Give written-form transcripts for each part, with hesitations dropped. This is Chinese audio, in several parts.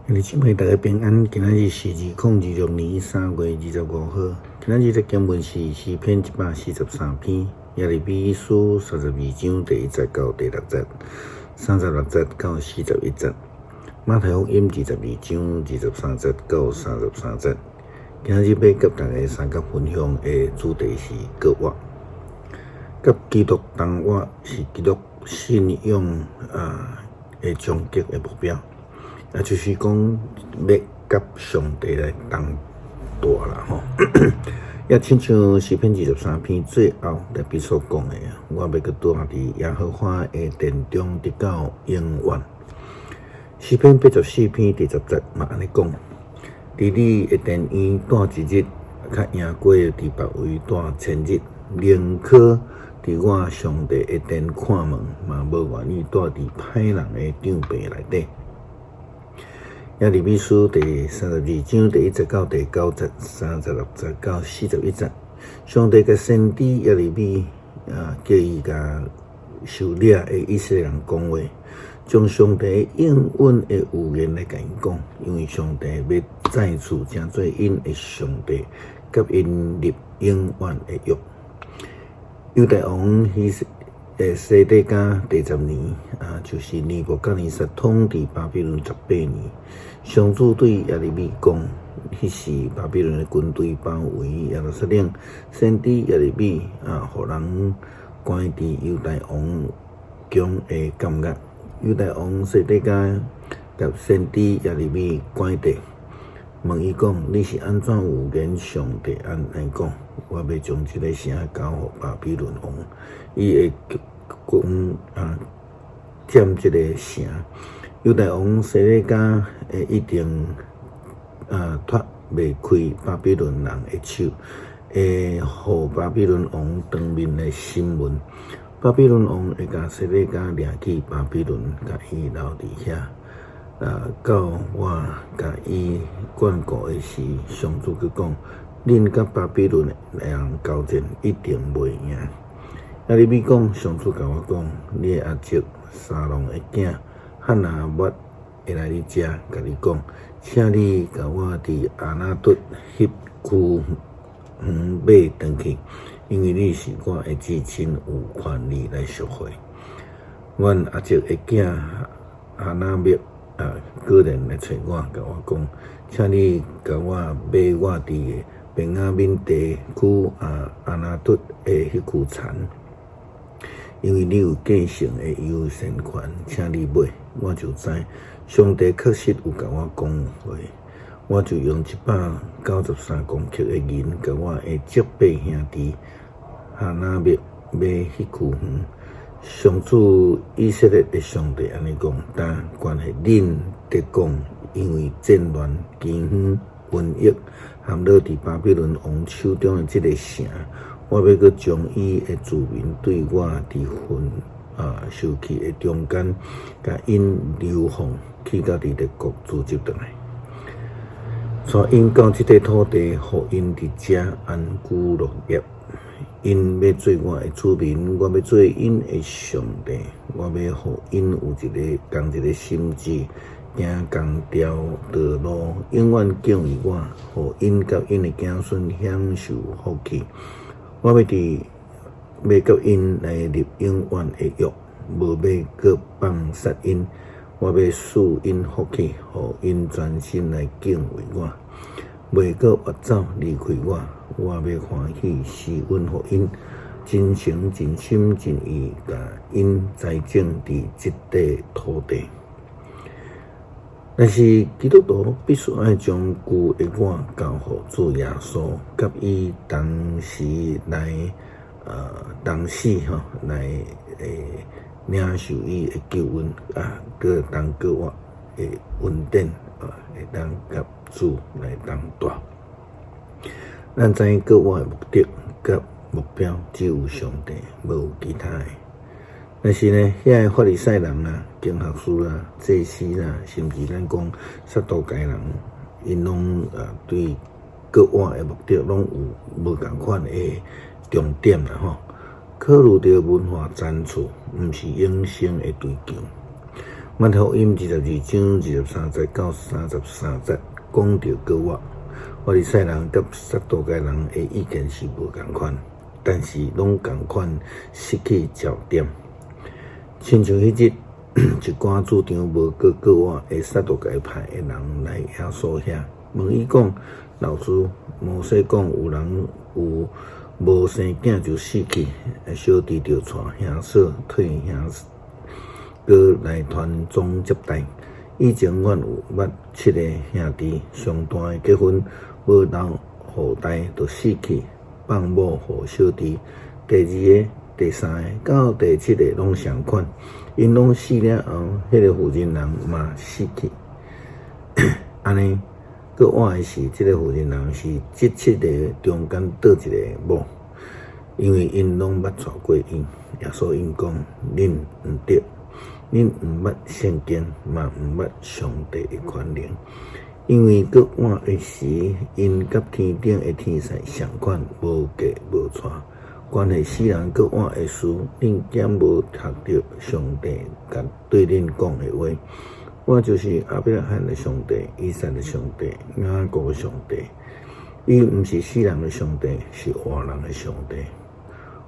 姊妹大家平安，今仔日是2026年3月25号。今仔日的经文是诗篇143篇，耶利米书32章第1节到第6节，36节到41节，马太福音22章23节到33节。今仔日要甲大家三角分享的主题是割腕。甲基督同活是基督信仰的终极的目标。也就是讲，要甲上帝来同大啦吼。也亲像诗篇23篇最后内面所讲的，我要搁住伫耶和华的殿中，直到永远。诗篇84篇第10节嘛安尼讲：伫你的殿院住一日，较赢过伫别位住1000日。宁可伫我上帝的殿看门，嘛无愿意住伫歹人的帐棚内底。耶利米书第32章第1节到第9节，36节到41节，上帝甲先知耶利米叫伊甲受掠的以色列人讲话，将上帝应允的预言来甲因讲，因为上帝要再次成做因的上帝，甲因立永远的约。犹大王西底家第10年就是尼布甲尼撒统治巴比伦18年。上主对耶利米讲，迄时巴比伦的军队包围耶路撒冷，先知耶利米互人关伫犹大王宫的监狱。犹大王西底家甲先知耶利米关伫，问伊讲：你是安怎有言上帝安尼讲？我要将这个城交互巴比伦王，伊会占这个城。犹大王西底家一定脱袂开巴比伦人的手，会互巴比伦王当面的审问。巴比伦王会甲西底家掠去巴比伦，甲伊留伫遐。到我甲伊管顾的时，上主佮讲：恁甲巴比伦人交战一定袂赢。耶利米讲：上主甲我讲，你的阿叔沙龙的囝汉拿末会来你遮，甲你讲，请你甲我伫阿那突迄区买转去，因为你是我的至亲，有权利来赎回。阮阿叔的囝阿那末个人来找我，甲我讲，请你甲我买我伫便雅悯地区阿那突的迄区田。因为你有继承的优先权，请你买，我就知上帝确实有甲我讲话，我就用193公克的银，甲我的结拜兄弟哈那灭买迄区园。上主以色列的上帝安尼讲，但关系恁得讲，因为战乱、饥荒、瘟疫，含落伫巴比伦王手中的这个城。我要搁将伊的子民对我伫受气的中间，甲因流放去到伫列国聚集倒来，带因到这块土地，互因伫遮安居乐业。因要做我的子民，我要做因的上帝，我要互因有一个心志，行同条道路，永远敬畏我，互因甲因的子孙享受福气。我要甲因来立永远的约，无要搁放杀因。我要赐因福气，互因专心来敬畏我，袂搁越走离开我。我要欢喜施恩互因，真诚真心真意，甲因栽种伫这块土地。但是基督徒必须爱将旧的我交互主耶稣，甲伊同时来同时来领受伊的救恩搁当搁我的恩典会当甲主来同大。咱知影搁我的目的甲目标只有上帝，无有其他的。但是呢，遐个法利赛人啦、经学士啦、祭司啦，甚至咱讲撒都该人，因拢对割腕的目的拢有无共款的重点啦吼。考虑到文化赞助，毋是永生的追求。马太福音22章23节到33节讲到各话，法利赛人甲撒都该人的意见是无共款，但是拢共款失去焦点。亲像迄日一寡主张无过各话的撒都该派的人来耶稣遐，问伊讲：老师，摩西讲有人有无生囝就死去，小弟就带兄嫂替兄哥来传宗接代。以前阮有捌7个兄弟，上大的结婚无留后代就死去，放某互小弟。第2个、第3个到第7个拢相款，因拢死了后，迄个负责人嘛死去。安尼。佫换的是，这个负责人是这7个中间倒一个某，因为因拢捌娶过因，耶稣因讲：恁毋对，恁毋捌圣经，嘛毋捌上帝的权能。因为佫换的时，因甲天顶的天使相款，无嫁无娶。关系死人佫换的事，恁竟无读到上帝甲对恁讲的话。我就是亚伯拉罕的上帝，以撒的上帝，雅各的上帝。伊毋是死人的上帝，是活人的上帝。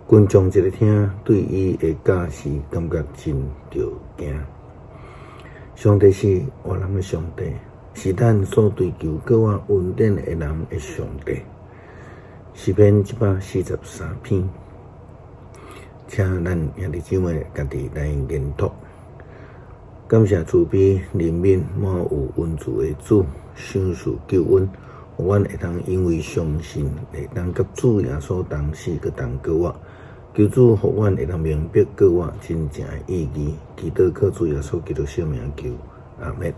群众一个听，对伊的假释感觉真着惊。上帝是活人的上帝，是咱所追求过我恩典的人的上帝。诗篇143篇，请咱兄弟姊妹家己来研读。感谢慈悲怜悯满有恩慈的主，赏赐救恩，互阮会当因为相信，会当甲主耶稣同死，佮同过活。求主互阮会当明白过活真正的意义。祈祷靠主耶稣基督圣名求，阿们。